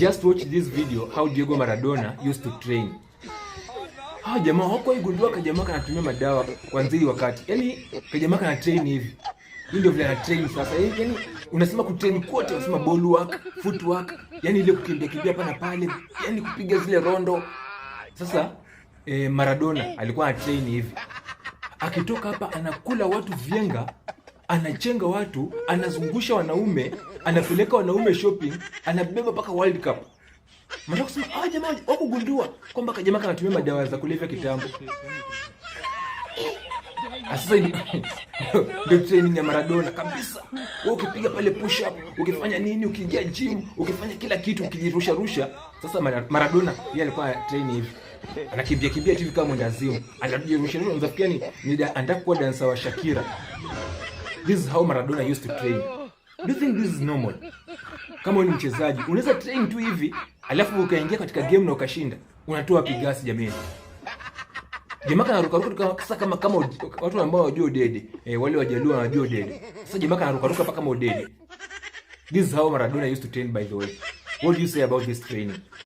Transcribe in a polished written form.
Just watch this video how Diego Maradona used to train. Jamaa wako igundua kajamaa anatumia madawa kwanza wakati. Yaani kajamaa kana train hivi. Hii ndio vile ana train sasa. Yaani unasema kutrain kote, unasema ball work, foot work, yaani ile kukimbia hapa na pale, yaani kupiga zile rondo. Sasa Maradona alikuwa ana train hivi. Akitoka hapa anakula watu vienga, anachenga watu, anazungusha wanaume, anapeleka wanaume shopping, anabeba mpaka World Cup. Mnataka kusema jamaa wako gundua kwamba jamaa anatumia madawa za kulevya kitambo. Sasa ndio training ya Maradona kabisa. Wewe ukipiga pale push up, ukifanya nini, ukiingia gym, ukifanya kila kitu, ukijirusha rusha. Sasa Maradona yeye alikuwa train hivi. Anakimbia hivi kama mwendazimu. Anajirusha rusha, unafikia ni anataka kuwa dancer wa Shakira. This is how Maradona used to train. Do you think this is normal? Kama wewe ni mchezaji, unaweza train tu hivi, alafu ukaingia katika game na ukashinda. Unatoa pigasi jamii. Jamaa anaruka sasa kama watu ambao wajua Odede. Wale wajaluo wanajua Odede. Sasa jamaa anaruka kama Odede. This is how Maradona used to train, by the way. What do you say about this training?